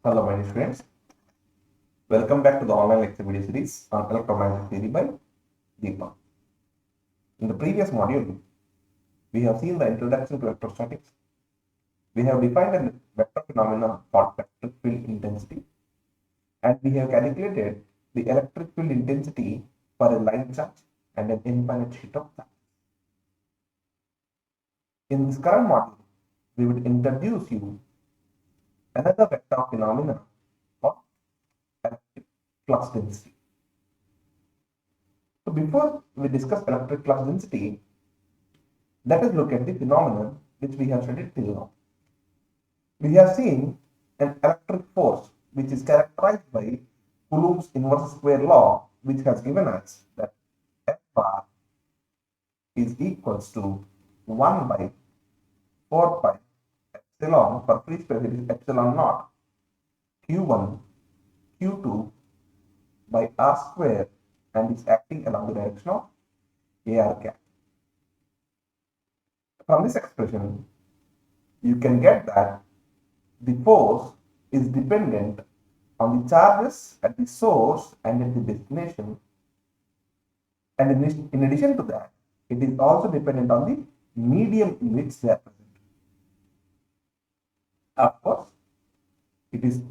Hello, my dear friends. Welcome back to the online lecture video series on electromagnetic theory by Deepa. In the previous module, we have seen the introduction to electrostatics. We have defined a vector phenomenon called electric field intensity, and we have calculated the electric field intensity for a line charge and an infinite sheet of charge. In this current module, we would introduce you another vector phenomenon called electric flux density. So before we discuss electric flux density, let us look at the phenomenon which we have studied till now. We have seen an electric force which is characterized by Coulomb's inverse square law, which has given us that F bar is equals to 1 by 4 pi epsilon, for free space it is epsilon naught q1 q2 by r square, and is acting along the direction of ar cap. From this expression, you can get that the force is dependent on the charges at the source and at the destination, and in addition to that, it is also dependent on the medium in which they are present. Of course, it is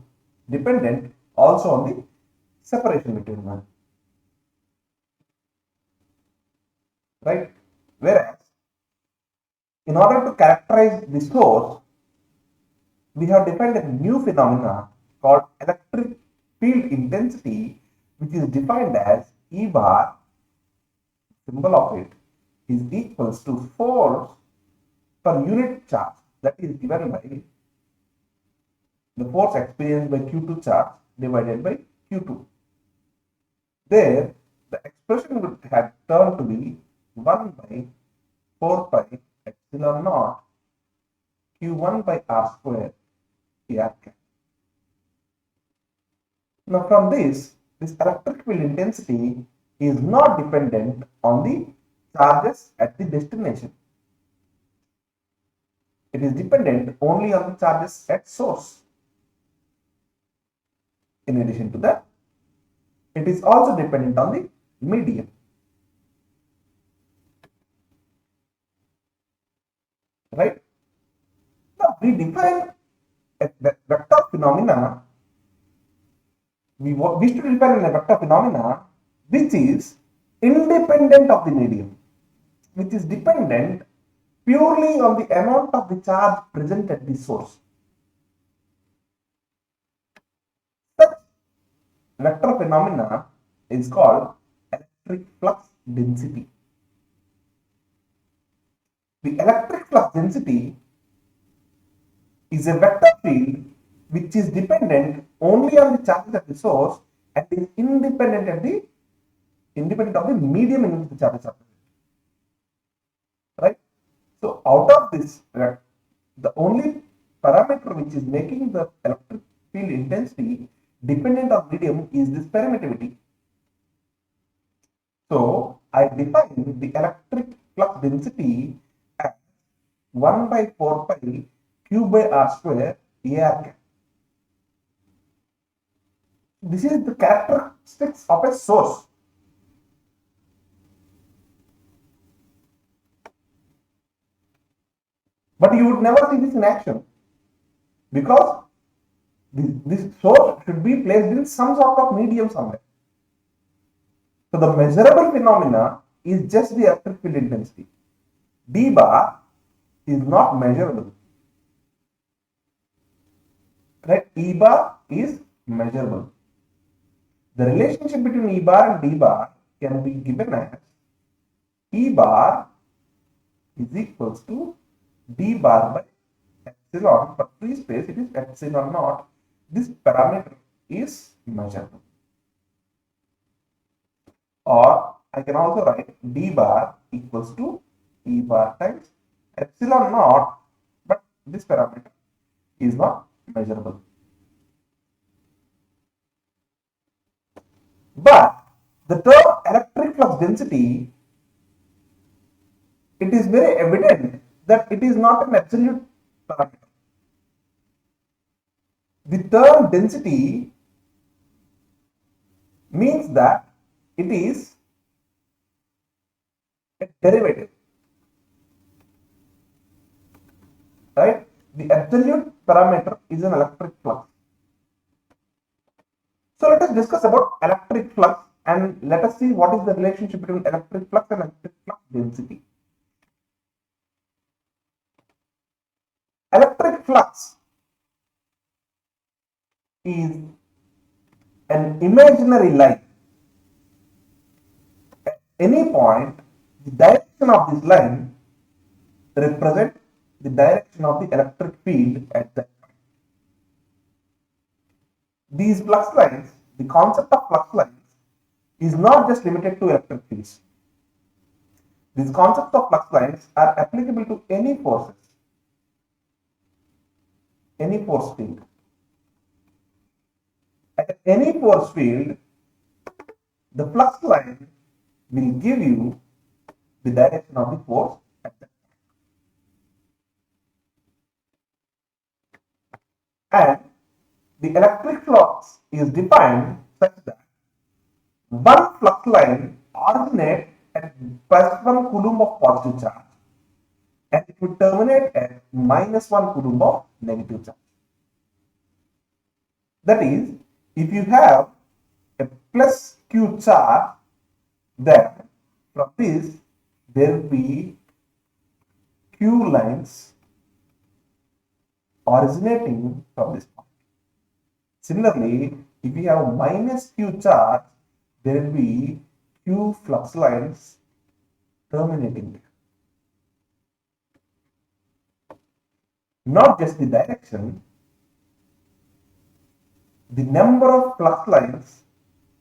dependent also on the separation between them, right? Whereas, in order to characterize the source, we have defined a new phenomena called electric field intensity, which is defined as E bar, symbol of it, is equals to force per unit charge, that is given by the force experienced by Q2 charge divided by Q2. There, the expression would have turned to be 1 by 4 pi epsilon naught Q1 by R square AR cap. Now from this electric field intensity is not dependent on the charges at the destination. It is dependent only on the charges at source. In addition to that, it is also dependent on the medium. Right? Now we define a vector phenomena. We wish to define a vector phenomena which is independent of the medium, which is dependent purely on the amount of the charge present at the source. Such vector phenomena is called electric flux density. The electric flux density is a vector field which is dependent only on the charges at the source and is independent of the medium in which the charges are present. Right? So out of this, the only parameter which is making the electric field intensity dependent on medium is this permittivity. So I define the electric flux density as 1 by 4 pi Q by R square AR cap. This is the characteristics of a source. But you would never see this in action, because this source should be placed in some sort of medium somewhere. So the measurable phenomena is just the electric field intensity. D bar is not measurable. Right? E bar is measurable. The relationship between E bar and D bar can be given as E bar is equals to D bar by epsilon. For free space, it is epsilon naught. This parameter is measurable. Or I can also write D bar equals to E bar times epsilon naught, but this parameter is not measurable. But the term electric flux density, it is very evident that it is not an absolute parameter. The term density means that it is a derivative, right? The absolute parameter is an electric flux. So let us discuss about electric flux and let us see what is the relationship between electric flux and electric flux density. Electric flux is an imaginary line. At any point, the direction of this line represents the direction of the electric field at that point. These flux lines, the concept of flux lines is not just limited to electric fields. These concepts of flux lines are applicable to any forces, any force field. At any force field, the flux line will give you the direction of the force at that point. And the electric flux is defined such that one flux line originates at +1 coulomb of positive charge and it will terminate at -1 coulomb of negative charge. That is, if you have a plus q charge, then from this there will be q lines originating from this point. Similarly, if you have minus q charge, there will be q flux lines terminating there. Not just the direction, the number of flux lines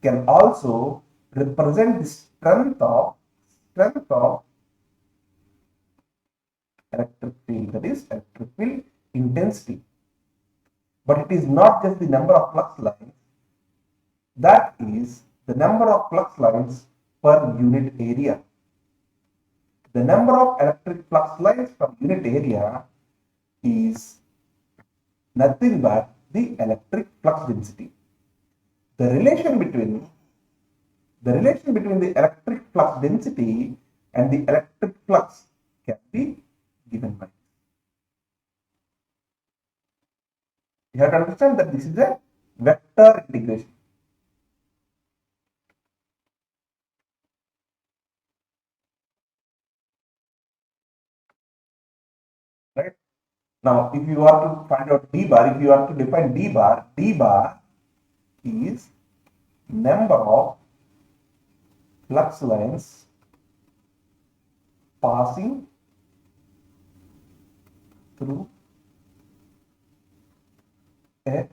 can also represent the strength of electric field, that is electric field intensity. But it is not just the number of flux lines, that is the number of flux lines per unit area. The number of electric flux lines per unit area is nothing but the electric flux density. The relation between the electric flux density and the electric flux can be given by. You have to understand that this is a vector integration. Right? Now, if you are to find out d bar, if you are to define d bar is number of flux lines passing through a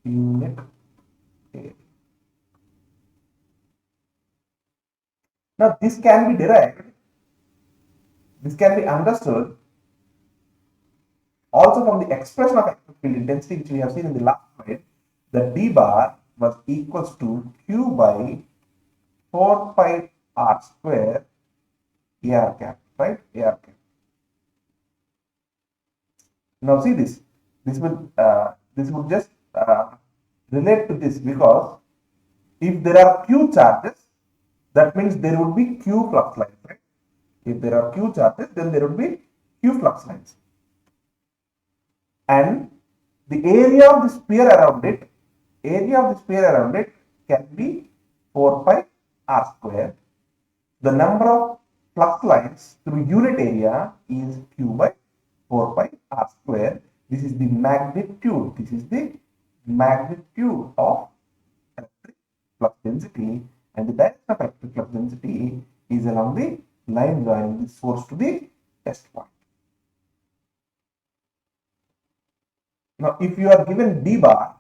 unit area. Now, this can be derived, this can be understood also from the expression of electric field intensity, which we have seen in the last slide, that d bar was equals to q by 4 pi r square ar cap, right? Ar cap. Now see this. This would just relate to this, because if there are q charges, that means there would be q flux lines, right? If there are q charges, then there would be q flux lines. And the area of the sphere around it, can be 4 pi r square. The number of flux lines through unit area is q by 4 pi r square. This is the magnitude. This is the magnitude of electric flux density, and the direction of electric flux density is along the line joining the source to the test point. Now, if you are given d bar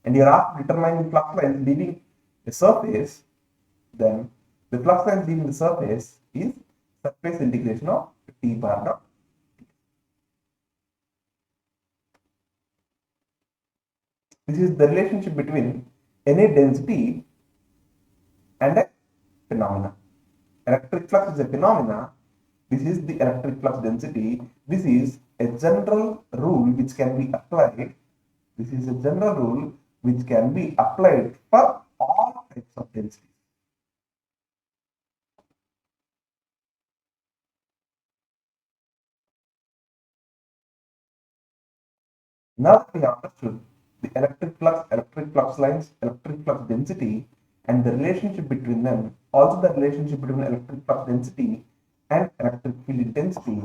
and you are asked to determine the flux lines leaving a surface, then the flux lines leaving the surface is surface integration of t bar dot. This is the relationship between any density and a phenomena. Electric flux is a phenomena. This is the electric flux density. This is a general rule which can be applied This is a general rule which can be applied for all types of densities. Now that we have understood the electric flux lines, electric flux density, and the relationship between them, also the relationship between electric flux density and electric field intensity,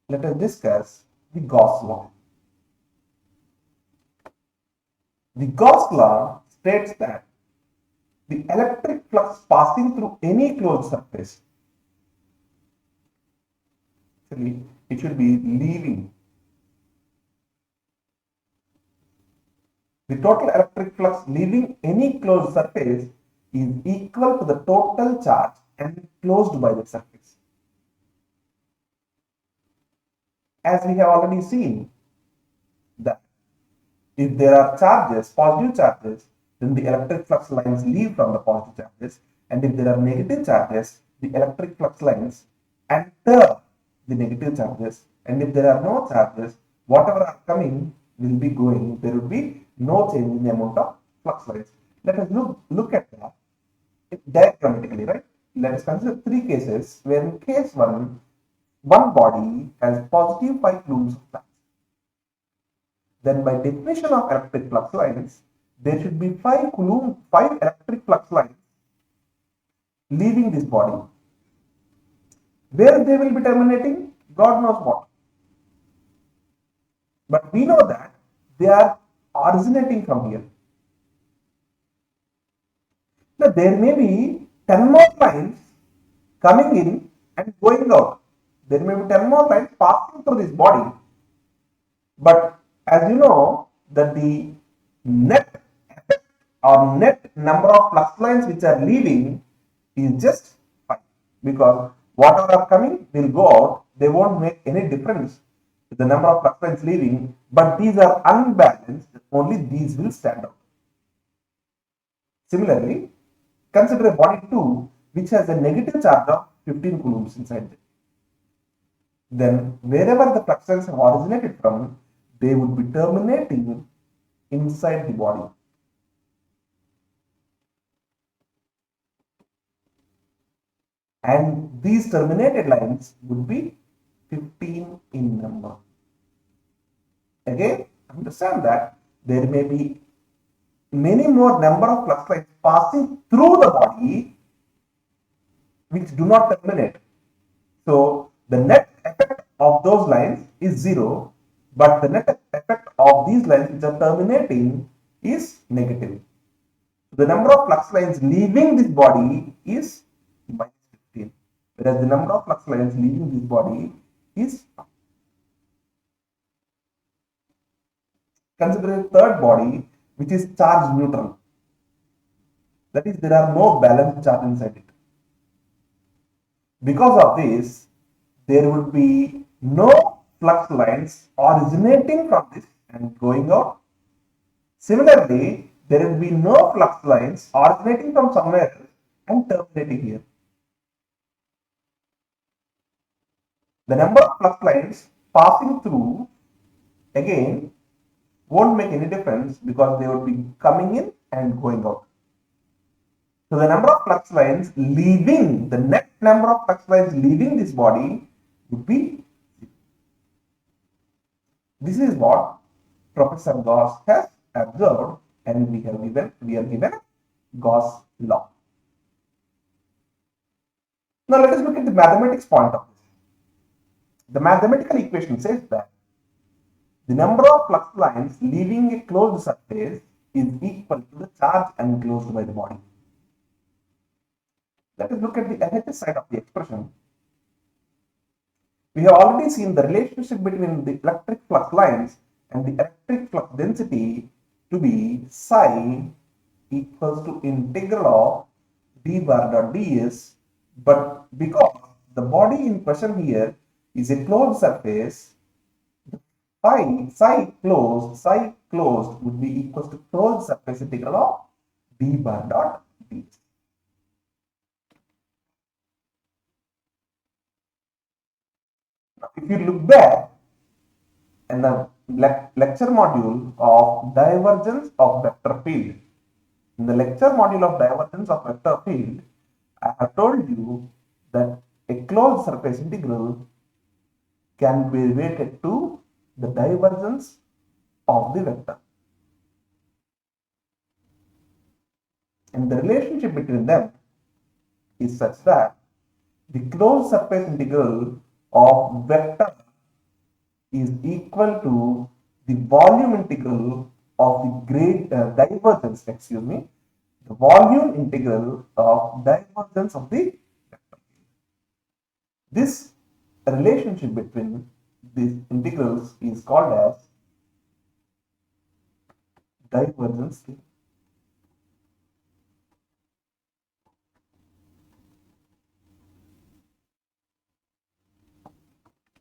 let us discuss the Gauss law. The Gauss law states that the electric flux passing through any closed surface, actually it should be leaving. The total electric flux leaving any closed surface is equal to the total charge enclosed by the surface. As we have already seen that if there are charges, positive charges, then the electric flux lines leave from the positive charges, and if there are negative charges, the electric flux lines enter the negative charges, and if there are no charges, whatever are coming will be going. There will be no change in the amount of flux lines. Let us look at that diagrammatically, right? Let us consider three cases where in case one body has positive 5 coulombs of flux. Then by definition of electric flux lines, there should be 5 electric flux lines leaving this body. Where they will be terminating, God knows what. But we know that they are originating from here. Now there may be 10 more lines coming in and going out. There may be 10 more lines passing through this body. But as you know that the net effect or net number of flux lines which are leaving is just 5, because whatever are coming will go out. They won't make any difference with the number of flux lines leaving, but these are unbalanced. Only these will stand out. Similarly, consider a body 2 which has a negative charge of 15 coulombs inside it. Then wherever the flux lines have originated from, they would be terminating inside the body. And these terminated lines would be 15 in number. Again, understand that there may be many more number of flux lines passing through the body which do not terminate. So the net effect of those lines is 0, but the net effect of these lines which are terminating is negative. The number of flux lines leaving this body is minus 15, whereas the number of flux lines leaving this body is. Consider a third body which is charge neutral. That is, there are no balanced charge inside it. Because of this, there would be no flux lines originating from this and going out. Similarly, there will be no flux lines originating from somewhere else and terminating here. The number of flux lines passing through, again, won't make any difference because they would be coming in and going out. So the number of flux lines leaving, the net number of flux lines leaving this body would be 0. This is what Professor Gauss has observed, and we are given Gauss law. Now let us look at the mathematics point of this. The mathematical equation says that the number of flux lines leaving a closed surface is equal to the charge enclosed by the body. Let us look at the LHS side of the expression. We have already seen the relationship between the electric flux lines and the electric flux density to be psi equals to integral of d bar dot ds, but because the body in question here is a closed surface, psi closed would be equals to closed surface integral of d bar dot ds. If you look back and now lecture module of divergence of vector field. In the lecture module of divergence of vector field, I have told you that a closed surface integral can be related to the divergence of the vector. And the relationship between them is such that the closed surface integral of vector is equal to the volume integral of the divergence, the volume integral of divergence of the vector. This relationship between these integrals is called as divergence theorem.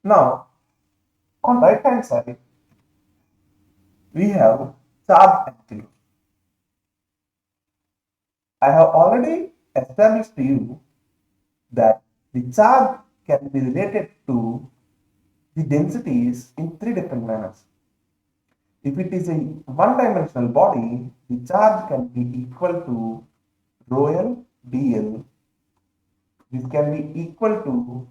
Now, on right hand side, we have charge integral. I have already established to you that the charge can be related to the densities in three different manners. If it is a one-dimensional body, the charge can be equal to rho L dl. This can be equal to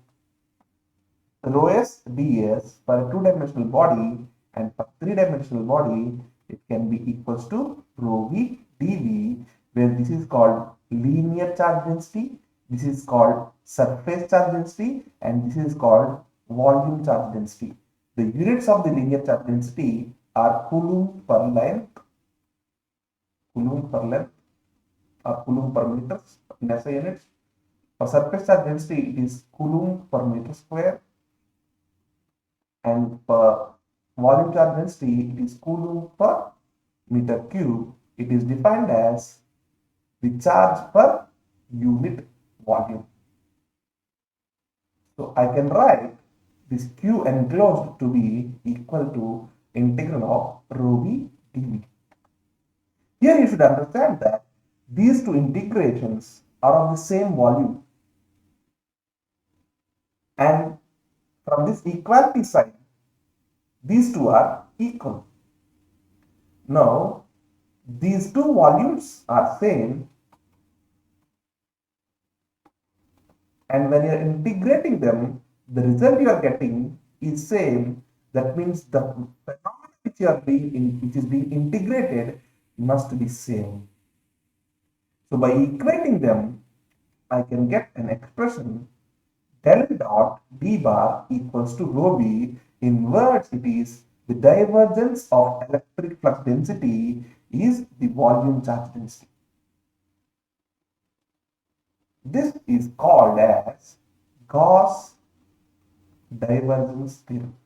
rho S ds for a two-dimensional body, and for three-dimensional body, it can be equals to rho V dV, where this is called linear charge density, this is called surface charge density, and this is called volume charge density. The units of the linear charge density are coulomb per length, or coulomb per meters in SI units. For surface charge density, it is coulomb per meter square, and for volume charge density, it is coulomb per meter cube. It is defined as the charge per unit volume. So I can write this Q enclosed to be equal to integral of rho v dv. Here you should understand that these two integrations are of the same volume, and from this equality sign, these two are equal. Now, these two volumes are same, and when you are integrating them, the result you are getting is same. That means the phenomena which is being integrated must be same. So by equating them, I can get an expression del dot d bar equals to rho v. In words, it is the divergence of electric flux density is the volume charge density. This is called as Gauss divergence theorem.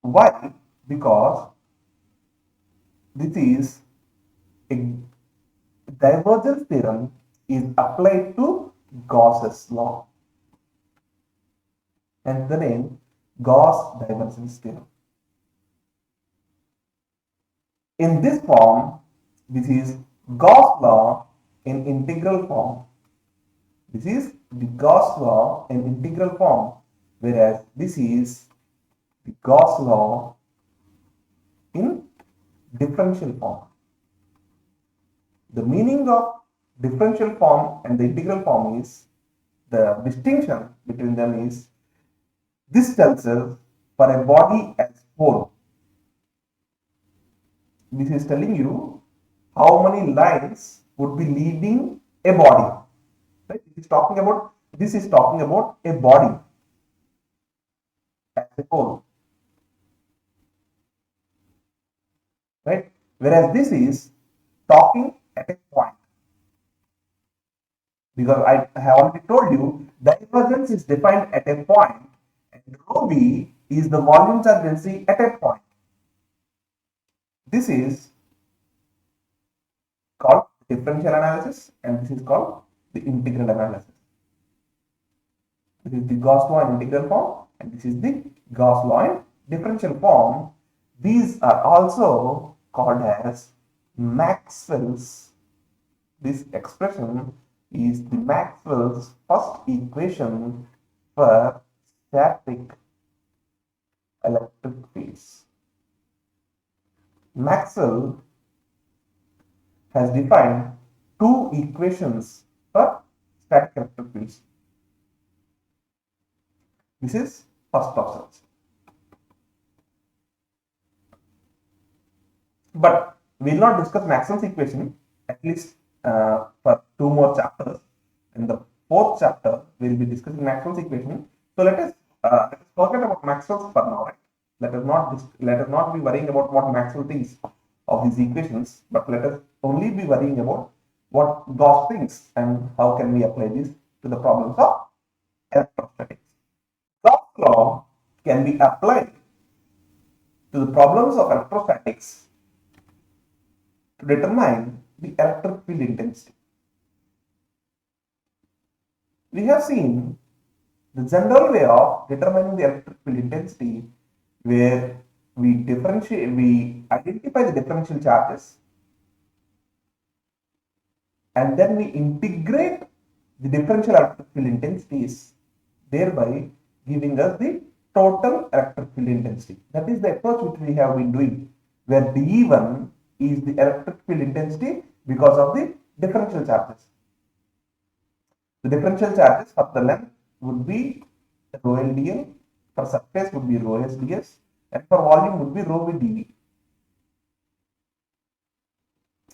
Why? Because this is a divergence theorem is applied to Gauss's law, and the name Gauss divergence theorem. In this form, this is Gauss law in integral form. This is the Gauss law in integral form, whereas this is the Gauss law in differential form. The meaning of differential form and the integral form is, the distinction between them is, this tells us for a body as whole. This is telling you how many lines would be leaving a body. Right? This is talking about a body as a whole. Right? Whereas this is talking at a point. Because I have already told you, divergence is defined at a point, and rho v is the volume charge density at a point. This is called differential analysis, and this is called the integral analysis. This is the Gauss law in integral form, and this is the Gauss law in differential form. These are also called as Maxwell's. This expression is the Maxwell's first equation for static electric fields. Maxwell has defined two equations for static electric fields. This is first process. But we will not discuss Maxwell's equation at least for two more chapters. In the fourth chapter, we will be discussing Maxwell's equation. So let us forget about Maxwell's for now. Right? Let us not be worrying about what Maxwell thinks of these equations, but let us only be worrying about what Gauss thinks and how can we apply this to the problems of electrostatics. Gauss law can be applied to the problems of electrostatics to determine the electric field intensity. We have seen the general way of determining the electric field intensity where we identify the differential charges and then we integrate the differential electric field intensities, thereby giving us the total electric field intensity. That is the approach which we have been doing, where dE1 is the electric field intensity because of the differential charges. The differential charges for the length would be rho L dl, for surface would be rho S ds, and for volume would be rho V dV.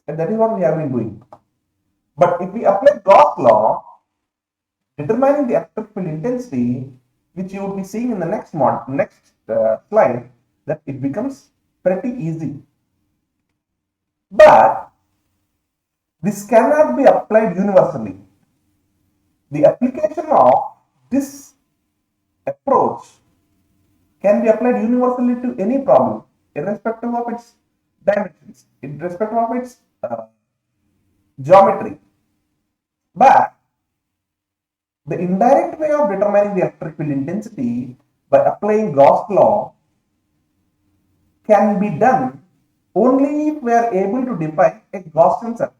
And that is what we have been doing. But if we apply Gauss law, determining the electric field intensity, which you will be seeing in the next slide, that it becomes pretty easy. But this cannot be applied universally. The application of this approach can be applied universally to any problem, irrespective of its dimensions, irrespective of its geometry. But the indirect way of determining the electric field intensity by applying Gauss law can be done only if we are able to define a Gaussian surface.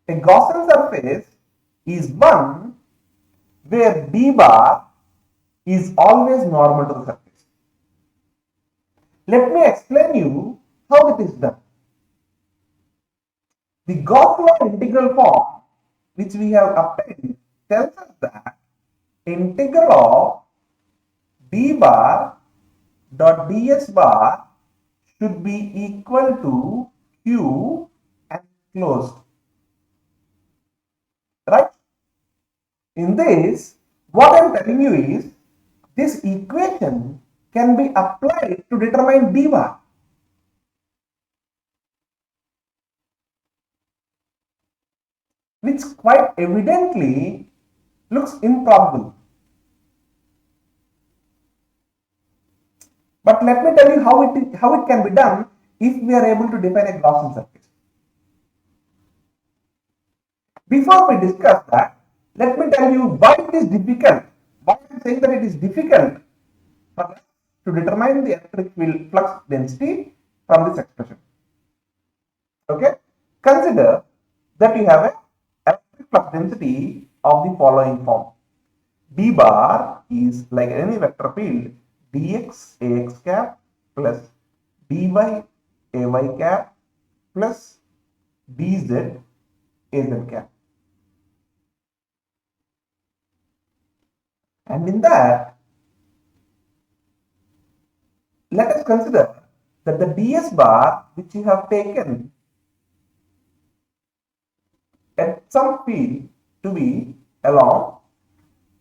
A Gaussian surface is one where d bar is always normal to the surface. Let me explain you how it is done. The Gauss law integral form which we have obtained tells us that integral of d bar dot ds bar should be equal to q and closed. Right? In this, what I am telling you is this equation can be applied to determine d bar. Which quite evidently looks improbable. But let me tell you how it can be done if we are able to define a Gaussian surface. Before we discuss that, let me tell you why it is difficult. Why I am saying that it is difficult for us to determine the electric field flux density from this expression. Okay, consider that you have a electric flux density of the following form. D bar is like any vector field dx ax cap plus dy ay cap plus dz az cap. And in that, let us consider that the ds bar which you have taken at some field to be along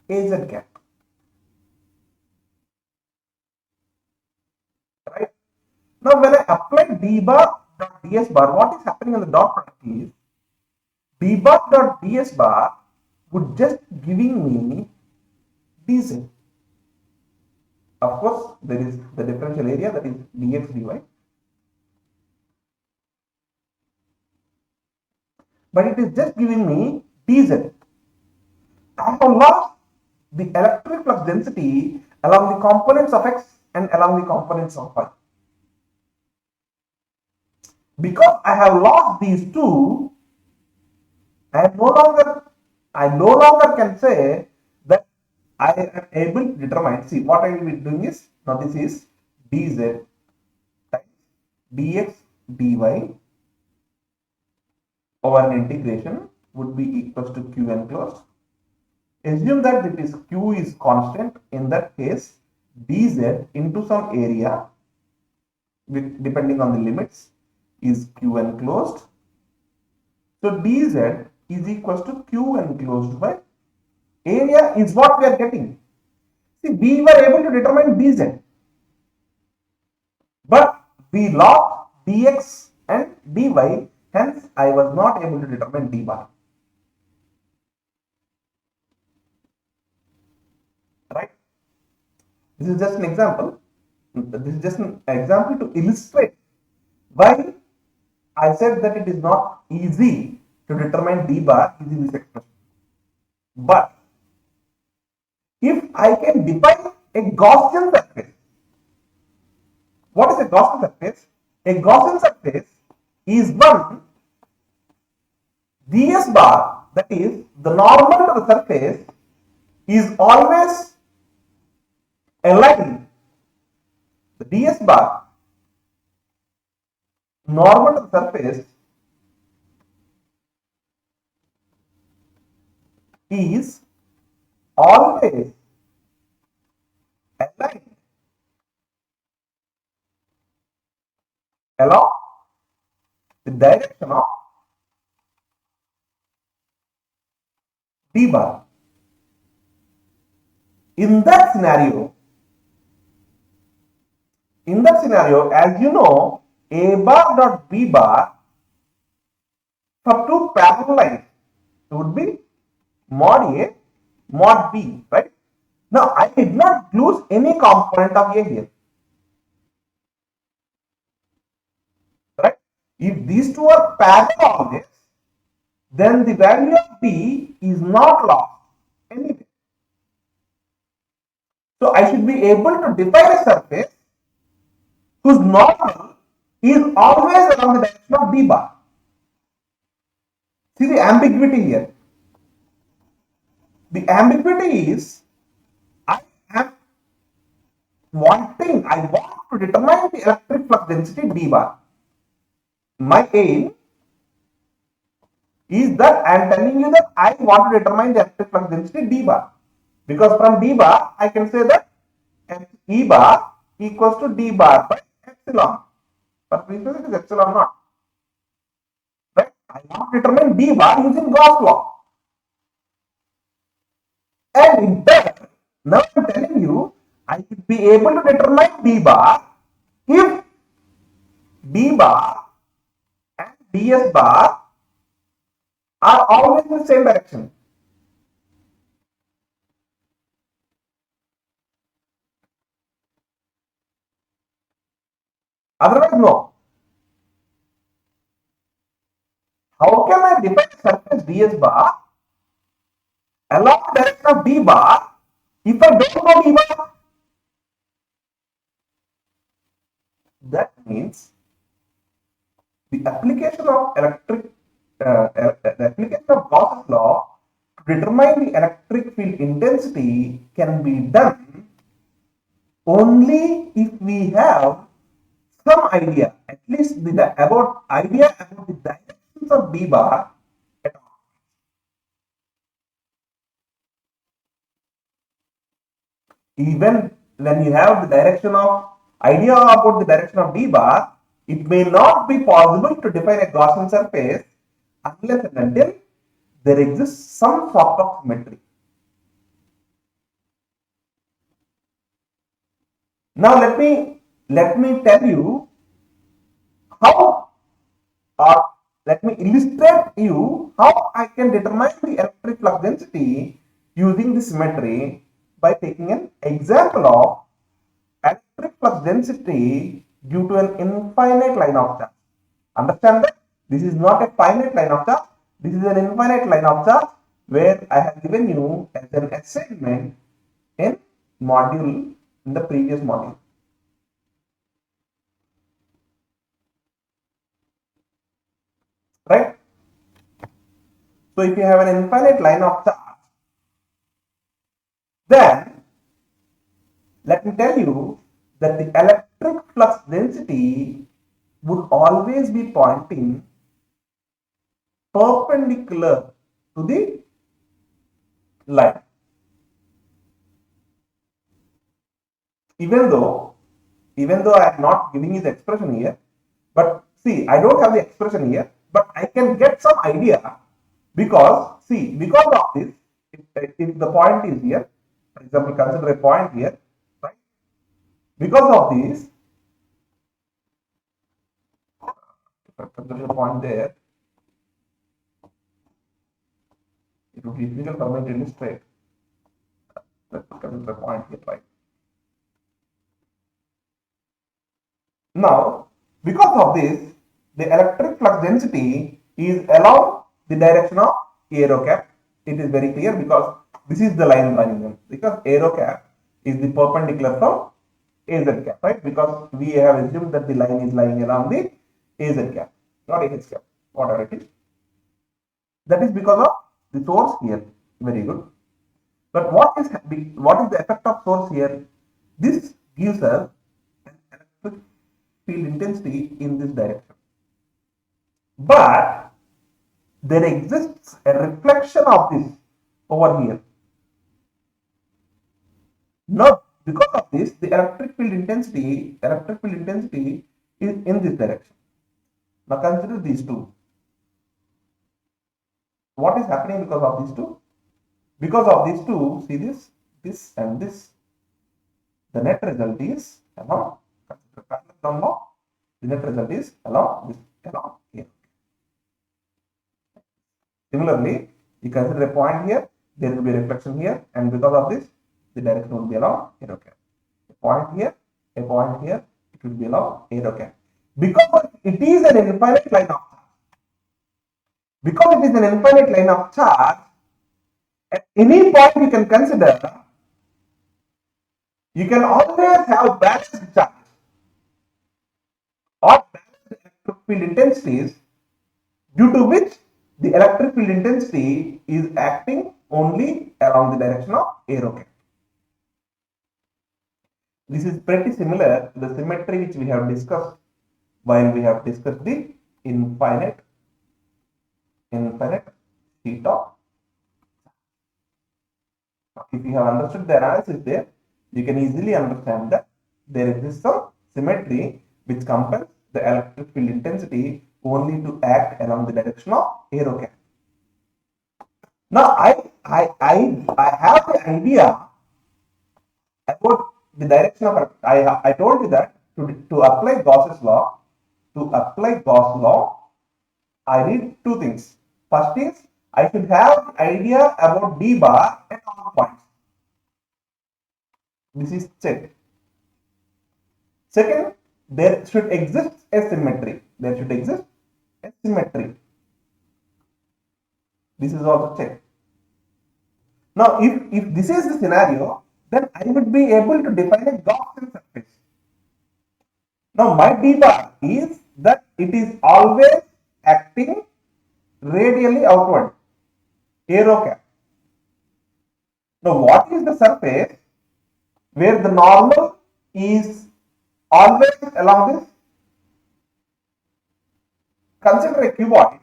az cap. Right? Now, when I apply d bar dot ds bar, what is happening on the dot product is d bar dot ds bar would just giving me dz. Of course, there is the differential area, that is dx dy. But it is just giving me dz. I have lost the electric flux density along the components of x and along the components of y. Because I have lost these two, I no longer can say that I am able to determine, see what I will be doing is, now this is dz times dx dy over an integration would be equals to q enclosed. Assume that it is q is constant. In that case, dz into some area with depending on the limits is q enclosed. So dz is equals to q enclosed by area is what we are getting. See, we were able to determine dz, but we lost dx and dy, hence I was not able to determine d bar. Right? This is just an example. This is just an example to illustrate why I said that it is not easy to determine d bar using this expression. But if I can define a Gaussian surface, what is a Gaussian surface? A Gaussian surface is one ds bar, that is the normal to the surface, is always aligned. The ds bar normal to the surface is always aligned along the direction of d bar. In that scenario, as you know, a bar dot b bar for two parallel lines would be mod a, mod b, right? Now I did not lose any component of a here, right? If these two are parallel objects, then the value of b is not lost anyway. So I should be able to define a surface whose normal is always along the direction of d bar. See the ambiguity here. The ambiguity is I am I want to determine the electric flux density d bar. My aim is that I am telling you that I want to determine the electric flux density d bar, because from d bar I can say that E bar equals to d bar by epsilon. For frequency it is epsilon naught. Right? I want to determine d bar using Gauss law. And in fact, now I am telling you I should be able to determine d bar if d bar and ds bar are always in the same direction. Otherwise, no. How can I define surface ds bar along the direction of d bar if I don't know d bar? That means the application of the application of Gauss's law to determine the electric field intensity can be done only if we have some idea, at least the idea about the directions of d bar at all. Even when you have the idea about the direction of d bar, it may not be possible to define a Gaussian surface unless and until there exists some sort of symmetry. Now let me tell you how, or let me illustrate you how I can determine the electric flux density using the symmetry by taking an example of electric flux density due to an infinite line of charge. Understand that this is not a finite line of charge, this is an infinite line of charge, where I have given you as an assignment in the previous module. Right? So if you have an infinite line of charge, then let me tell you that the electric flux density would always be pointing perpendicular to the line. Even though I am not giving you the expression here, but see, I don't have the expression here, but I can get some idea because see, because of this, if the point is here, for example, consider a point here, right? Because of this, if I consider a point there, it would be difficult for me to illustrate. Let's consider a point here, right? Now, because of this, the electric flux density is along the direction of aero cap. It is very clear because this is the line running in, because aero cap is the perpendicular from AZ cap, right? Because we have assumed that the line is lying along the AZ cap, not AH cap, whatever it is. That is because of the source here. Very good. But what is the effect of source here? This gives us an electric field intensity in this direction. But there exists a reflection of this over here. Now, because of this, the electric field intensity is in this direction. Now consider these two. What is happening because of these two? Because of these two, see this and this. The net result is along, consider parallel law. The net result is along here. Similarly, you consider a point here, there will be a reflection here, and because of this, the direction will be along aero cap. A point here, it will be along aero cap. Because it is an infinite line of charge. Because it is an infinite line of charge, at any point you can consider, you can always have balanced charges or balanced electric field intensities, due to which the electric field intensity is acting only along the direction of aero cap. This is pretty similar to the symmetry which we have discussed while we have discussed the infinite sheet of. If you have understood the analysis there, you can easily understand that there exists some symmetry which compels the electric field intensity only to act along the direction of aero cap. Now I have the idea about the direction of, I told you that to apply Gauss's law, I need two things. First is I should have the idea about d bar at all points. This is checked. Second, there should exist a symmetry. This is also checked. Now, if this is the scenario, then I would be able to define a Gaussian surface. Now, my d bar is that it is always acting radially outward, aero cap. Now, what is the surface where the normal is always along this? Consider a cuboid.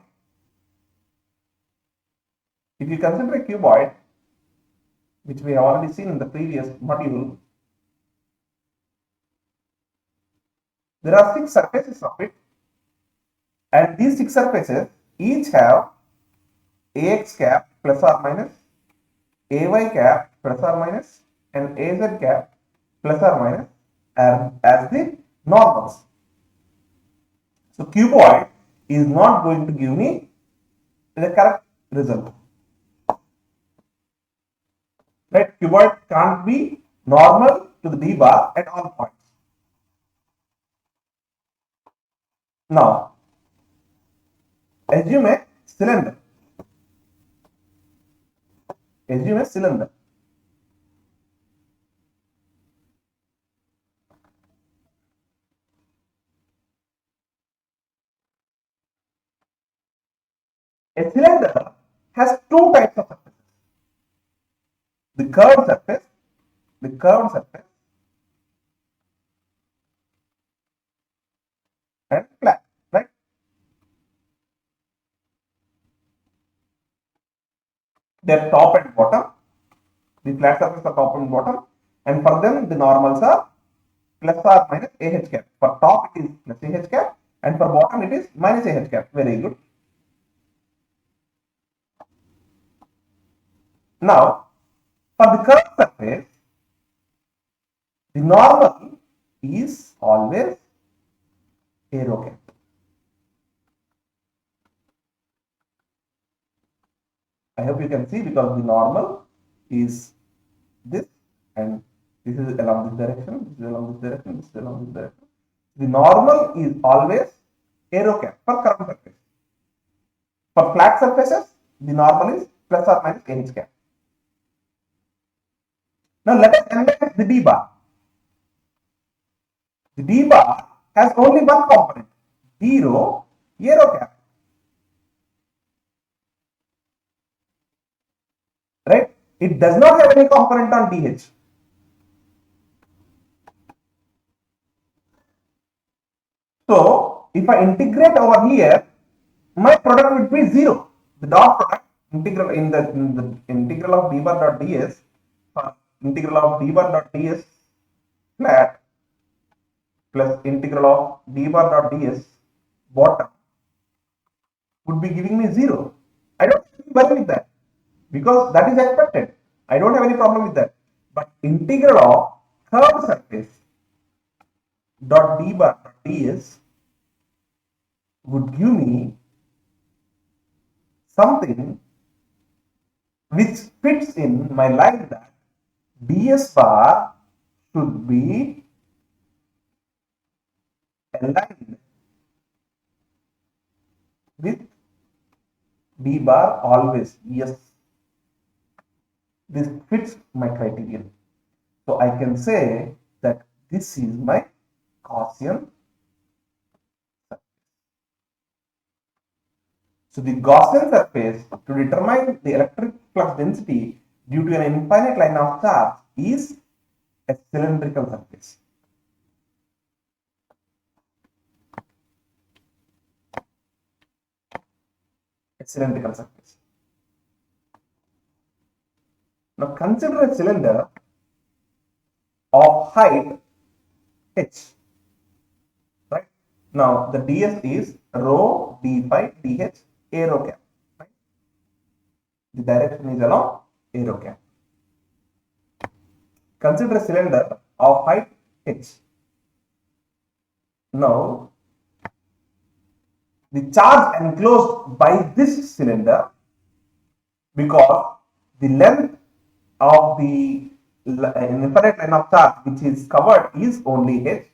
If you consider a cuboid, which we have already seen in the previous module, there are 6 surfaces of it, and these 6 surfaces each have ax cap plus or minus, ay cap plus or minus, and az cap plus or minus as the normals. So cuboid is not going to give me the correct result. Right? Cuboid can't be normal to the d bar at all points. Now, assume a cylinder. A cylinder has two types of surfaces: the curved surface the curved surface and flat, right? Their top and bottom. The flat surface are top and bottom, and for them the normals are plus or minus AH cap. For top it is plus AH cap, and for bottom it is minus AH cap. Very good. Now, for the curved surface, the normal is always aero cap. I hope you can see, because the normal is this, and this is along this direction, this is along this direction, this is along this direction. The normal is always aero cap for curved surface. For flat surfaces, the normal is plus or minus AH cap. Now let us analyze the D bar. The D bar has only one component, D rho aero cap. Right? It does not have any component on DH. So if I integrate over here, my product would be 0. The dot product integral in the integral of d bar dot ds, integral of d bar dot ds flat plus integral of d bar dot ds bottom would be giving me 0. I don't worry with that, because that is expected. I don't have any problem with that. But integral of curved surface dot d bar dot ds would give me something which fits in my line that ds bar should be aligned with d bar always. Yes, this fits my criterion. So I can say that this is my Gaussian surface. So the Gaussian surface to determine the electric flux density due to an infinite line of charge is a cylindrical surface. A cylindrical surface. Now consider a cylinder of height h. Right? Now the ds is rho d phi dh aero cap. Right? The direction is along aero cap. Consider a cylinder of height h. Now the charge enclosed by this cylinder, because the length of the infinite line of charge which is covered is only h.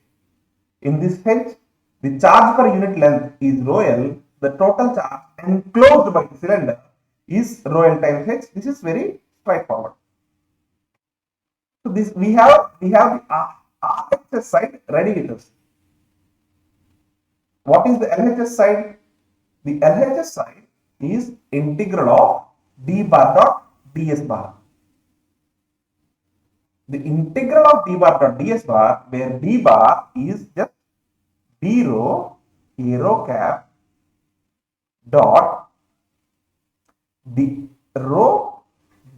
In this h, the charge per unit length is rho l. The total charge enclosed by the cylinder is rho l times h. This is very straightforward. So this we have the RHS side ready with us. What is the LHS side? The LHS side is integral of d bar dot ds bar. The integral of d bar dot ds bar, where d bar is just d rho aero cap dot d rho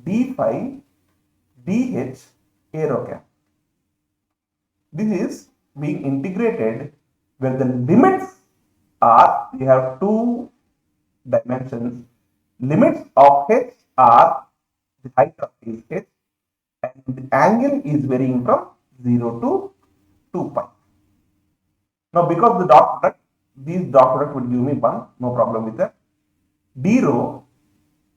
d phi dh aero cap. This is being integrated where the limits are, we have two dimensions. Limits of h are the height of is h, and the angle is varying from 0 to 2 pi. Now because the dot product, these dot product would give me 1, no problem with that. D rho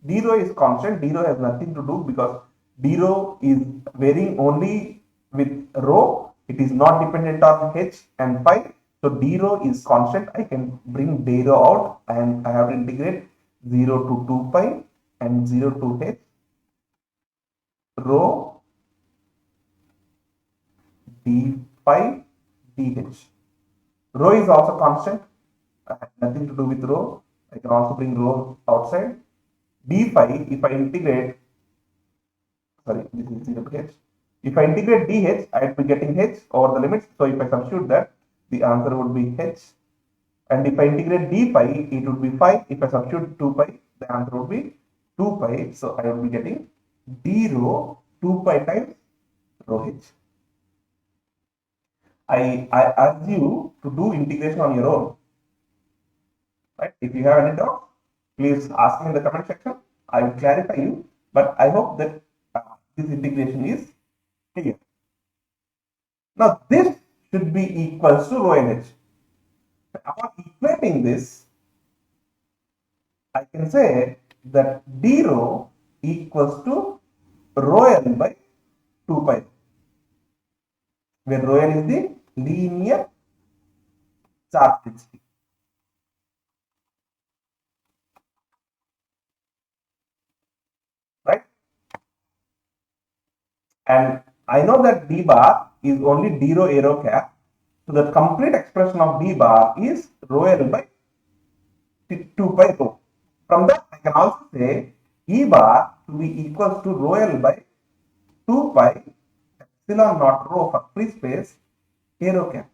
is constant, d rho has nothing to do, because d rho is varying only with rho, it is not dependent on h and phi. So d rho is constant. I can bring d rho out, and I have to integrate 0 to 2 pi and 0 to h rho d phi dh. Rho is also constant. I have nothing to do with rho. I can also bring rho outside. D phi, if I integrate, sorry, this is 0 to h. If I integrate dh, I would be getting h over the limits. So if I substitute that, the answer would be h. And if I integrate d pi, it would be phi. If I substitute 2 pi, the answer would be 2 pi. So I would be getting d rho 2 pi times rho h. I urge you to do integration on your own. Right? If you have any doubt, please ask me in the comment section. I will clarify you. But I hope that this integration is clear. Now this should be equals to rho nh. Upon equating this, I can say that d rho equals to rho l by 2 pi, where rho l is the linear charge density. Right? And I know that d bar is only d rho a rho cap. So the complete expression of d bar is rho l by 2 pi rho. From that, I can also say E bar to be equals to rho l by 2 pi epsilon naught rho for free space a rho cap.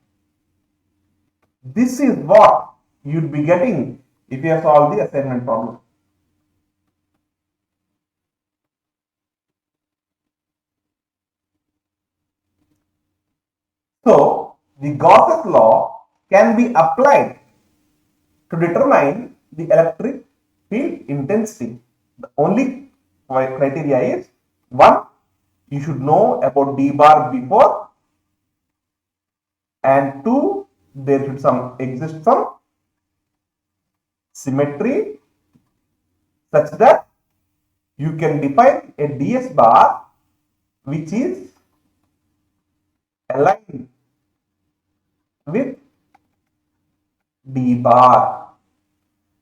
This is what you'd be getting if you have solved the assignment problem. So, the Gauss's law can be applied to determine the electric field intensity. The only criteria is one, you should know about d bar before, and two, there should exist some symmetry such that you can define a ds bar which is aligned with d bar.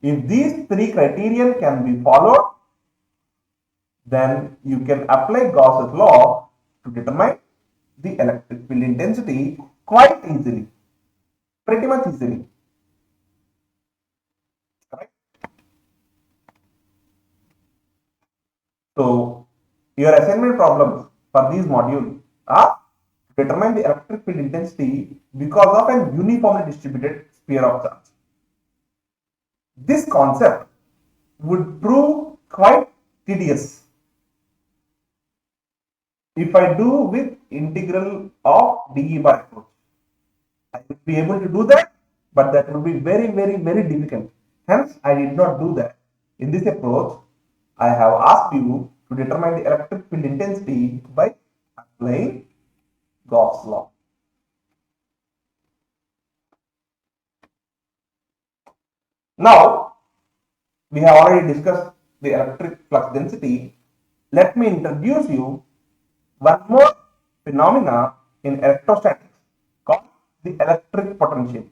If these three criterion can be followed, then you can apply Gauss's law to determine the electric field intensity quite easily, pretty much easily. Correct? So, your assignment problems for these modules are to determine the electric field intensity because of an uniformly distributed sphere of charge. This concept would prove quite tedious if I do with integral of dE by approach. I would be able to do that, but that would be very, very, very difficult. Hence, I did not do that. In this approach, I have asked you to determine the electric field intensity by applying Gauss law. Now, we have already discussed the electric flux density. Let me introduce you one more phenomena in electrostatics called the electric potential.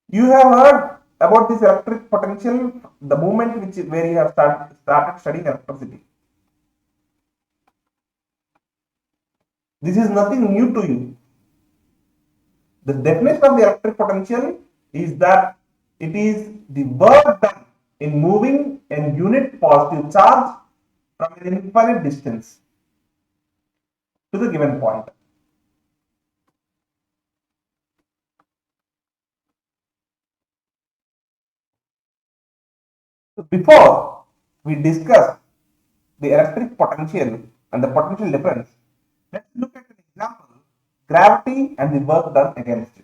You have heard about this electric potential the moment where you have started studying electricity. This is nothing new to you. The definition of the electric potential is that it is the work done in moving a unit positive charge from an infinite distance to the given point. So before we discuss the electric potential and the potential difference, let's look at an example, gravity and the work done against it.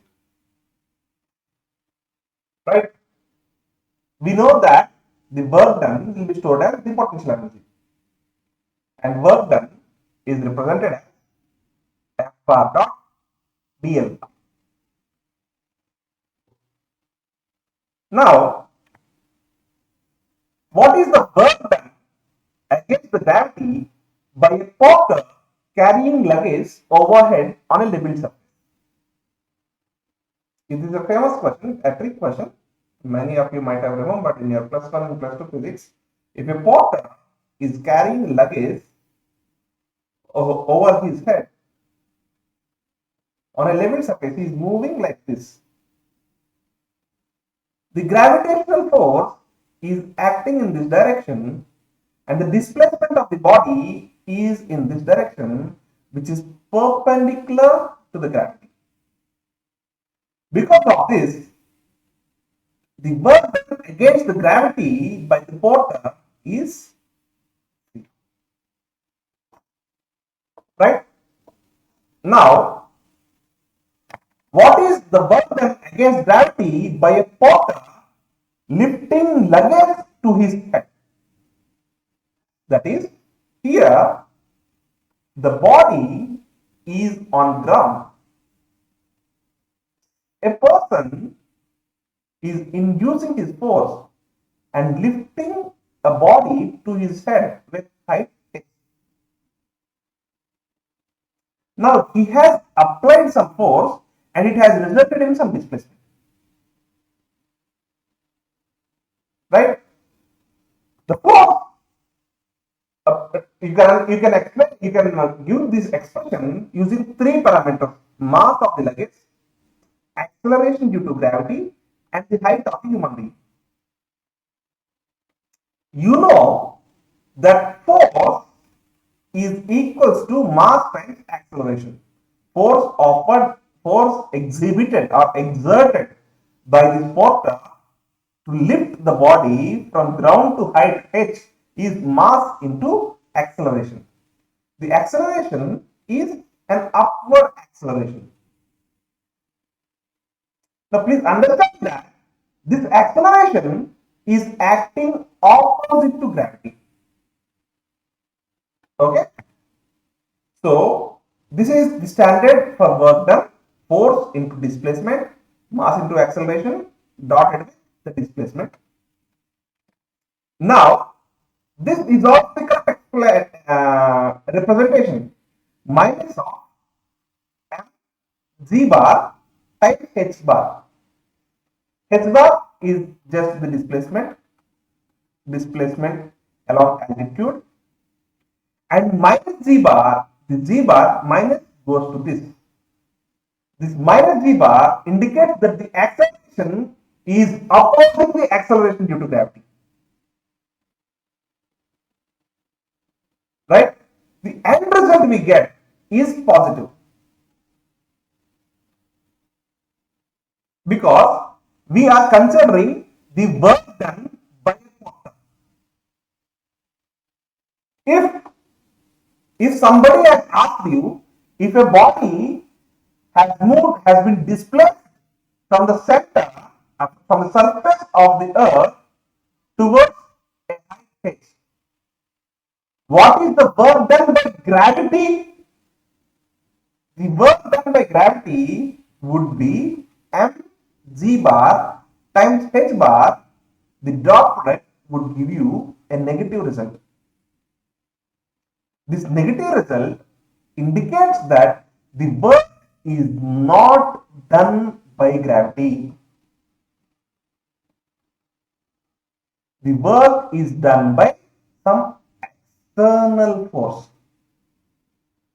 Right? We know that the work done will be stored as the potential energy, and work done is represented as F bar dot dl. Now, what is the work done against the gravity by a porter carrying luggage overhead on a level surface? This is a famous question, a trick question. Many of you might have remembered in your plus 1 and plus 2 physics. If a porter is carrying luggage over his head on a level surface, he is moving like this. The gravitational force is acting in this direction, and the displacement of the body is in this direction, which is perpendicular to the gravity. Because of this, the work done against the gravity by the porter is zero. Right? Now, what is the work done against gravity by a porter lifting luggage to his head? That is, here the body is on ground. A person is inducing his force and lifting a body to his head with height h. Now he has applied some force and it has resulted in some displacement. Right? The force you can explain, you can give this expression using three parameters: mass of the luggage, acceleration due to gravity, and the height of the human being. You know that force is equals to mass times acceleration. Force exhibited or exerted by this porter to lift the body from ground to height h is mass into acceleration. The acceleration is an upward acceleration. Now please understand that this acceleration is acting opposite to gravity. Okay. So this is the standard for work done: force into displacement, mass into acceleration, dotted with the displacement. Now this is also the correct representation: minus of m z bar times h bar. H bar is just the displacement along altitude, and minus z bar, the z bar minus goes to this. This minus z bar indicates that the acceleration is opposite the acceleration due to gravity. Right? The end result we get is positive, because we are considering the work done by a porter. If somebody has asked you if a body has been displaced from the center, from the surface of the earth towards a height h, what is the work done by gravity? The work done by gravity would be mg bar times h bar. The dot product would give you a negative result. This negative result indicates that the work is not done by gravity. The work is done by some external force.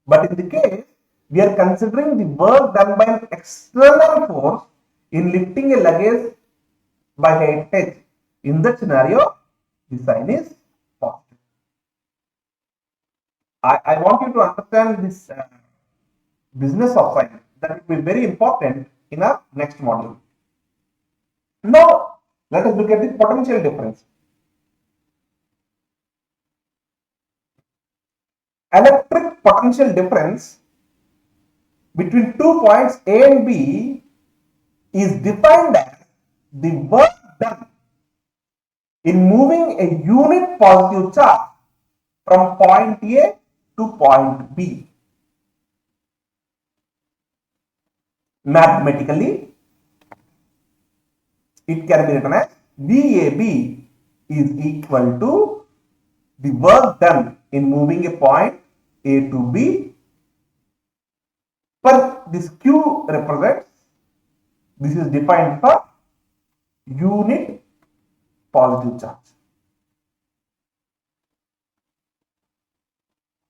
But in the case, we are considering the work done by an external force in lifting a luggage by height h. In that scenario, the sign is positive. I want you to understand this business of sign. That will be very important in our next module. Now, let us look at the potential difference. Electric potential difference between 2 points A and B is defined as the work done in moving a unit positive charge from point A to point B. Mathematically, it can be written as VAB is equal to the work done in moving a point A to B, but this Q represents, this is defined for unit positive charge.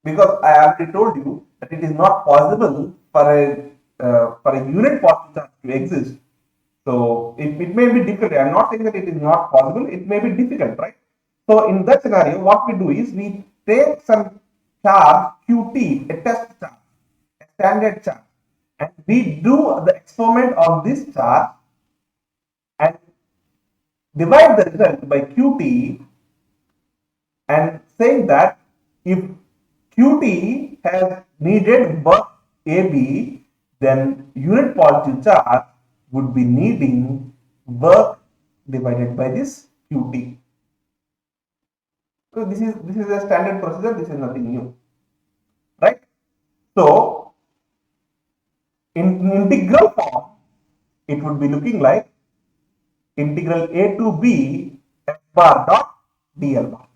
Because I already told you that it is not possible for a unit positive charge to exist. So it may be difficult. I am not saying that it is not possible. It may be difficult, right? So in that scenario, what we do is we take some charge QT, a test charge, a standard charge, and we do the experiment on this charge and divide the result by QT and saying that if QT has needed work AB, then unit positive charge would be needing work divided by this QT. So this is a standard procedure. This is nothing new, right? So in integral form, it would be looking like integral a to b f bar dot dl bar.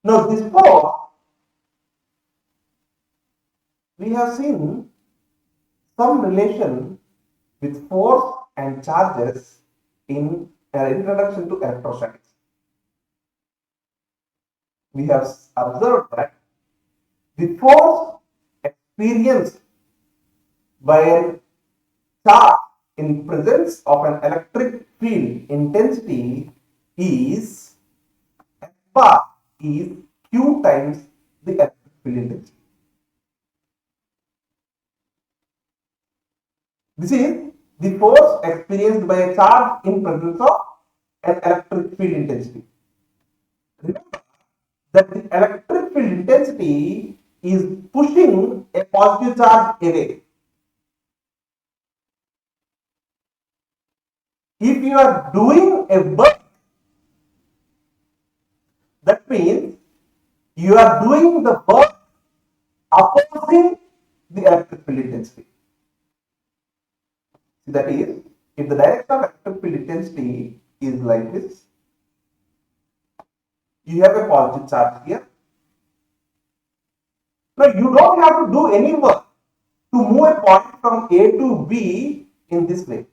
Now this force, we have seen some relation with force and charges in an introduction to electrostatics. We have observed that the force experienced by a charge in presence of an electric field intensity is F bar is Q times the electric field intensity. This is the force experienced by a charge in presence of an electric field intensity. Remember that the electric field intensity is pushing a positive charge away. If you are doing a work, that means you are doing the work opposing the electric field intensity. That is, if the direction of electric field intensity is like this, you have a positive charge here. Now you don't have to do any work to move a point from A to B in this way,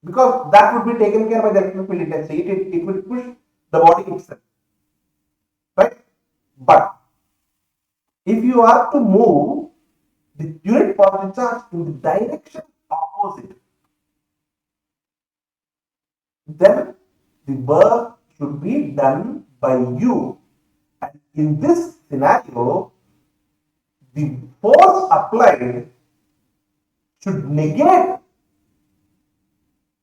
because that would be taken care by the electric field intensity. It will push the body itself, right? But if you are to move the unit positive charge in the direction opposite, then the work should be done by you. And in this scenario, the force applied should negate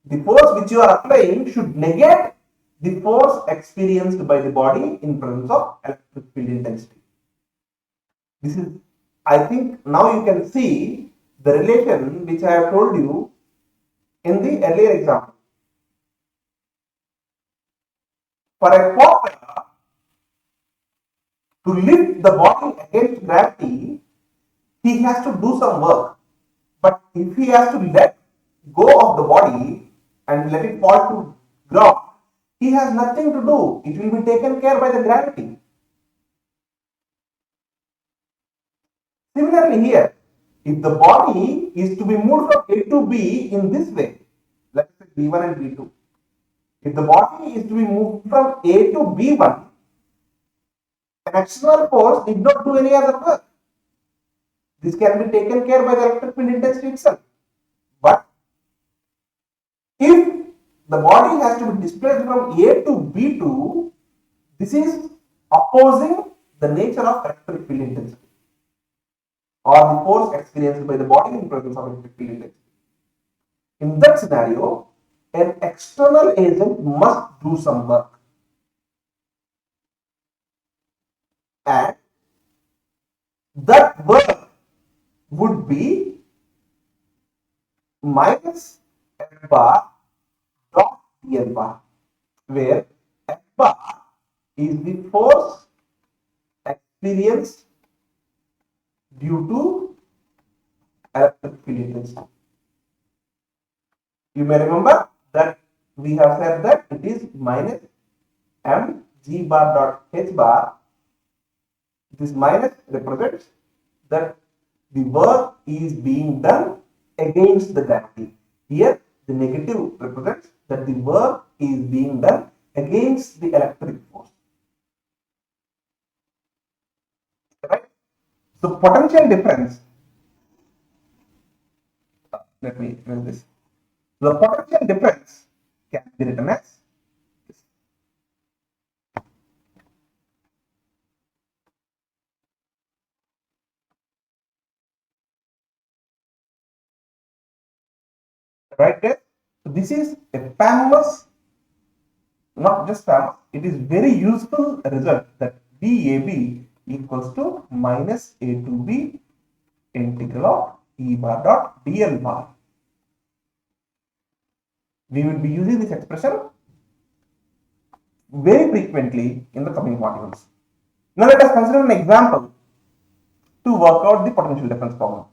the force which you are applying should negate the force experienced by the body in presence of electric field intensity. This is, I think, now you can see the relation which I have told you in the earlier example. For a porter to lift the body against gravity, he has to do some work. But if he has to let go of the body and let it fall to ground, he has nothing to do. It will be taken care by the gravity. Similarly here, if the body is to be moved from A to B in this way, let's say B1 and B2. If the body is to be moved from A to B1, an external force did not do any other work. This can be taken care by the electric field intensity itself. But if the body has to be displaced from A to B2, this is opposing the nature of electric field intensity or the force experienced by the body in presence of electric field intensity. In that scenario, an external agent must do some work, and that work would be minus F bar dot dl bar, where F bar is the force experienced due to electric field intensity. You may remember that we have said that it is minus m g bar dot h bar. This minus represents that the work is being done against the gravity. Here, the negative represents that the work is being done against the electric force. Right? So, potential difference. Let me run this. The potential difference can be written as this. right there. So this is a famous, not just famous, it is very useful result that DAB equals to minus A to B integral of E bar dot DL bar. We will be using this expression very frequently in the coming modules. Now let us consider an example to work out the potential difference problem.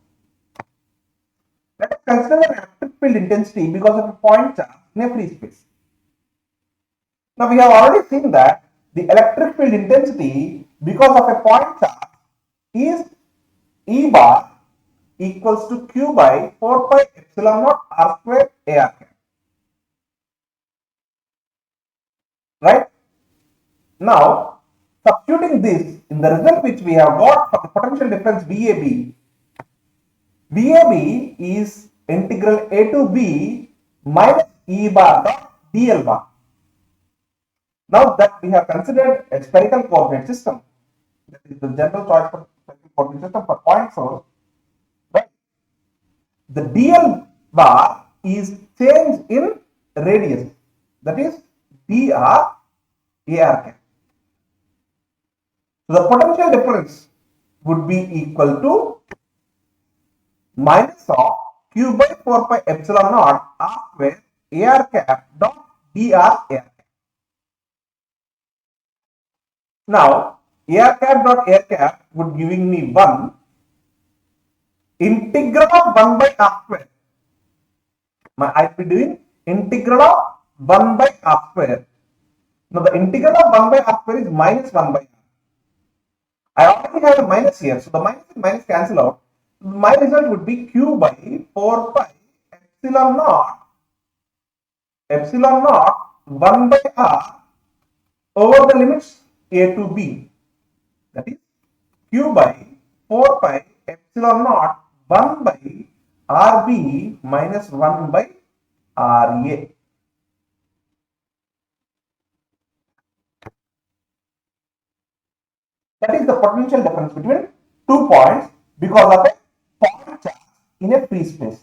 Let us consider an electric field intensity because of a point charge in a free space. Now we have already seen that the electric field intensity because of a point charge is E bar equals to Q by 4 pi epsilon naught R square AR cap. Right? Now, substituting this in the result which we have got for the potential difference VAB, VAB is integral A to B minus E bar dot DL bar. Now that we have considered a spherical coordinate system, that is the general choice for spherical coordinate system for point source, right? The DL bar is changed in radius, that is dr AR cap. So the potential difference would be equal to minus of Q by 4 pi epsilon naught R square AR cap dot dr AR cap. Now AR cap dot AR cap would giving me 1 integral of 1 by R square. I'll be doing integral of 1 by R square. Now the integral of 1 by R square is minus 1 by R. I already have a minus here, so the minus and minus cancel out. My result would be Q by 4 pi epsilon naught 1 by R over the limits A to B. That is Q by 4 pi epsilon naught 1 by RB minus 1 by RA. That is the potential difference between 2 points because of a point charge in a free space.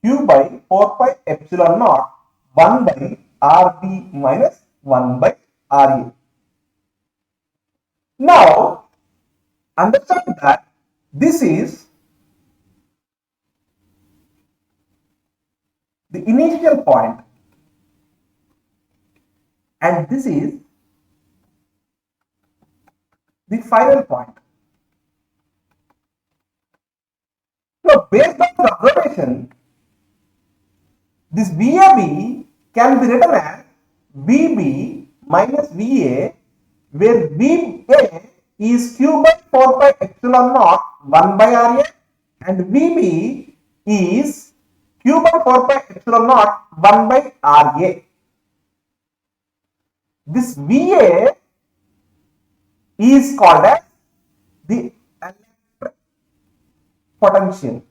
Q by 4 pi epsilon naught 1 by RB minus 1 by RA. Now, understand that this is the initial point and this is the final point. So, based on the observation, this VAB can be written as VB minus VA, where VA is Q by 4 pi epsilon naught 1 by RA and VB is Q by 4 pi epsilon naught 1 by RA. This VA is called as the electric potential.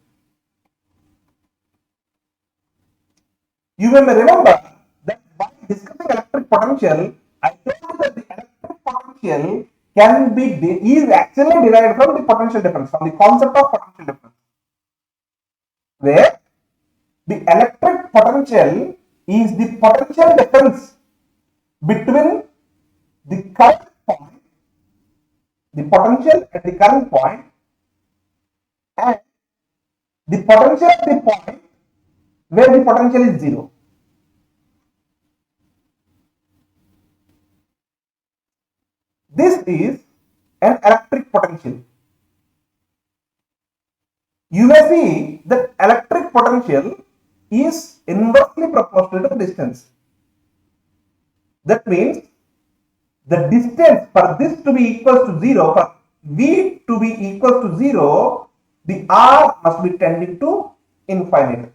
You may remember that while discussing electric potential, I told you that the electric potential is actually derived from the potential difference, from the concept of potential difference, where the electric potential is the potential difference between the current point, the potential at the current point, and the potential at the point where the potential is 0. This is an electric potential. You may see that electric potential is inversely proportional to the distance. That means the distance for this to be equal to 0, for V to be equal to 0, the R must be tending to infinite.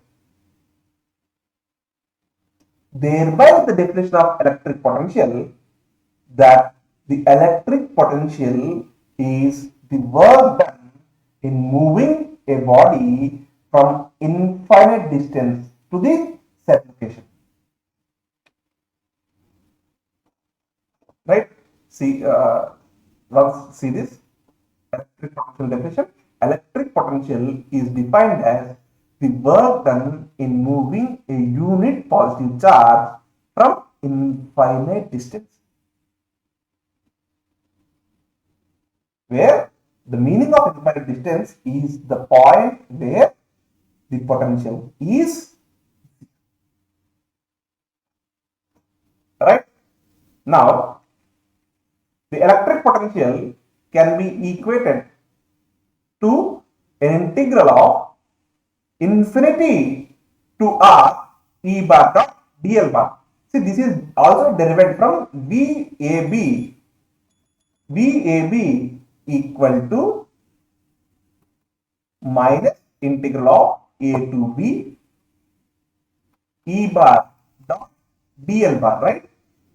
Thereby the definition of electric potential, that the electric potential is the work done in moving a body from infinite distance to the set location. Right? See, let's see this electric potential definition. Electric potential is defined as the work done in moving a unit positive charge from infinite distance. Where the meaning of infinite distance is the point where the potential is, right. Now, the electric potential can be equated to an integral of infinity to r e bar dot dl bar. See, this is also derived from VAB. VAB equal to minus integral of a to b e bar dot dl bar, right?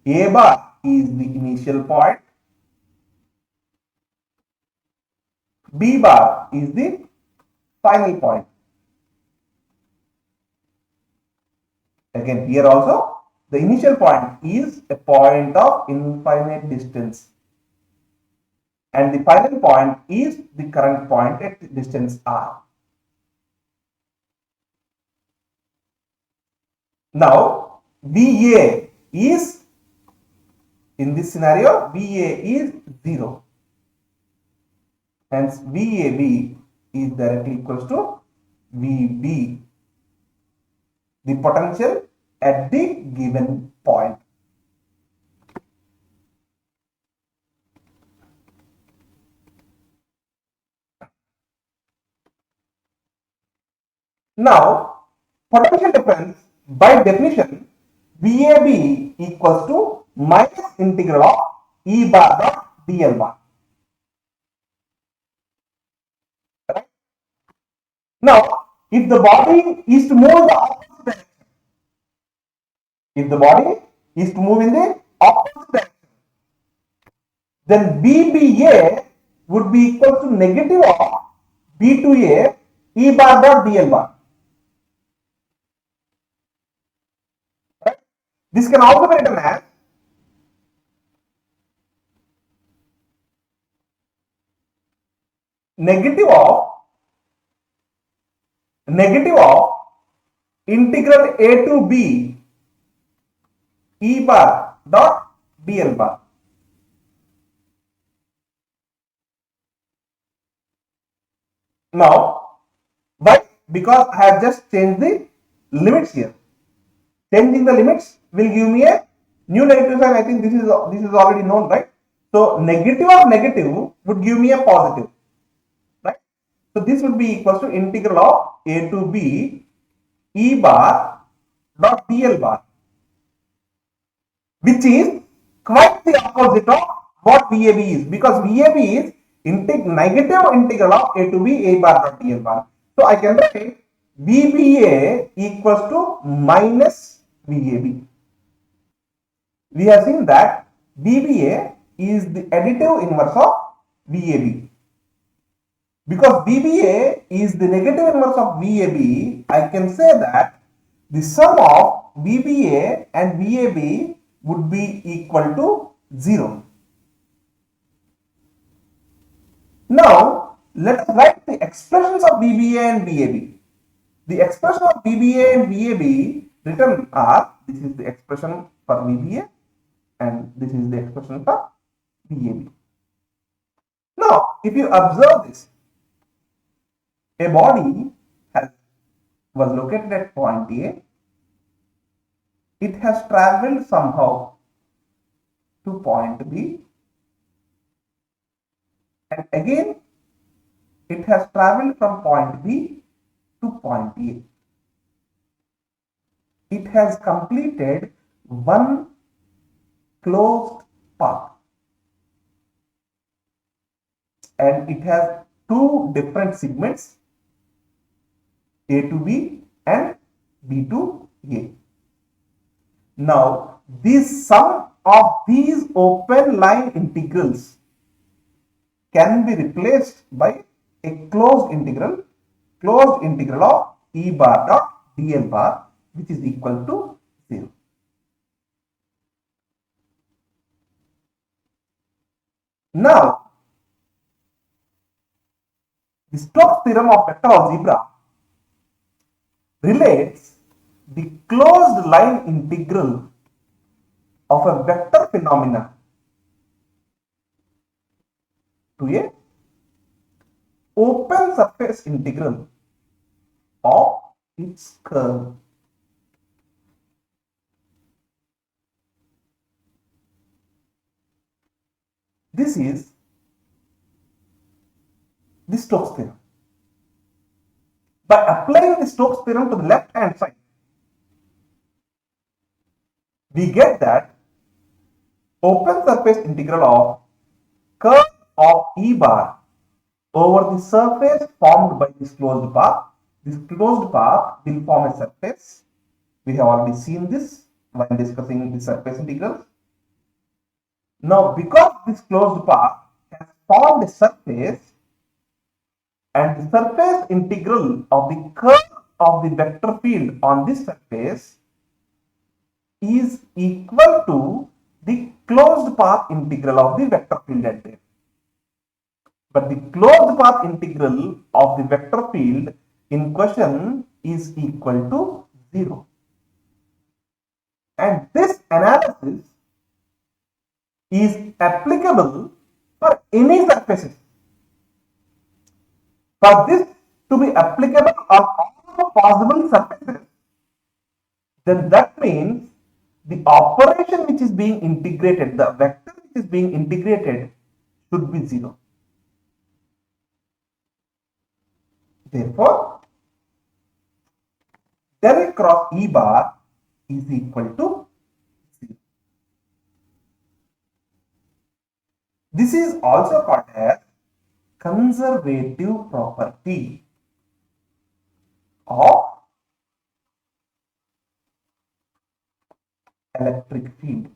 A bar is the initial point, b bar is the final point. Again, here also the initial point is a point of infinite distance, and the final point is the current point at distance r. Now, VA is, in this scenario, VA is 0. Hence, VAB is directly equals to VB, the potential at the given point. Now, potential difference by definition, VAB equals to minus integral of E bar dot dl bar. Right? Now, if the body is to move in the opposite direction, if the body is to move in the opposite direction, then BBA would be equal to negative of B2A E bar dot dl bar. Right? This can also be written as negative of integral A to B E bar dot dl bar. Now, why? Because I have just changed the limits here. Changing the limits will give me a new negative sign. I think this is already known, right? So negative of negative would give me a positive, right? So this would be equal to integral of A to B E bar dot dl bar, which is quite the opposite of what VAB is, because VAB is negative integral of A to B A bar dot dl bar. So I can write VBA equals to minus VAB. We have seen that VBA is the additive inverse of VAB. Because VBA is the negative inverse of VAB, I can say that the sum of VBA and VAB would be equal to 0. Now, let us write the expressions of VBA and VAB. The expression of VBA and VAB written are, this is the expression for VBA and this is the expression for VAB. Now, if you observe this, a body was located at point A. It has traveled somehow to point B, and again it has traveled from point B to point A. It has completed one closed path, and it has two different segments, A to B and B to A. Now, this sum of these open line integrals can be replaced by a closed integral of E bar dot dl bar, which is equal to 0. Now, the Stokes theorem of vector algebra relates the closed line integral of a vector phenomena to a open surface integral of its curve. This is the Stokes theorem. By applying the Stokes theorem to the left hand side, we get that open surface integral of curve of E bar over the surface formed by this closed path. This closed path will form a surface. We have already seen this when discussing the surface integrals. Now, because this closed path has formed a surface, and the surface integral of the curve of the vector field on this surface is equal to the closed path integral of the vector field at there. But the closed path integral of the vector field in question is equal to 0. And this analysis is applicable for any surfaces. For this to be applicable on all possible surfaces, then that means the operation which is being integrated, the vector which is being integrated should be 0. Therefore, del cross E bar is equal to 0. This is also called as conservative property of electric field.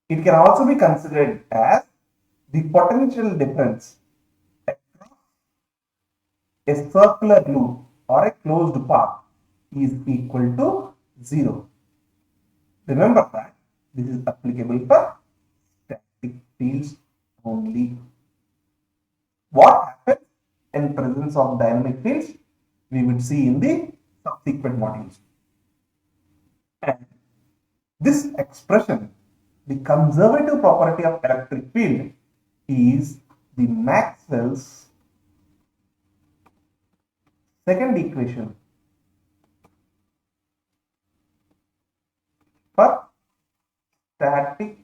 It can also be considered as the potential difference across a circular loop or a closed path is equal to 0. Remember that this is applicable for static fields only. What happens in presence of dynamic fields, we will see in the subsequent modules. And this expression, the conservative property of electric field, is the Maxwell's second equation for static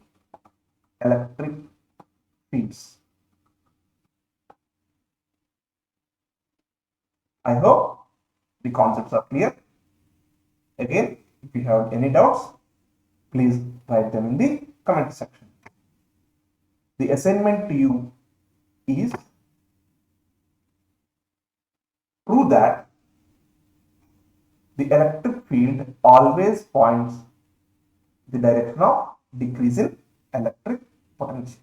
electric fields. I hope the concepts are clear. Again, if you have any doubts, please write them in the comment section. The assignment to you is prove that the electric field always points the direction of decrease in electric potential.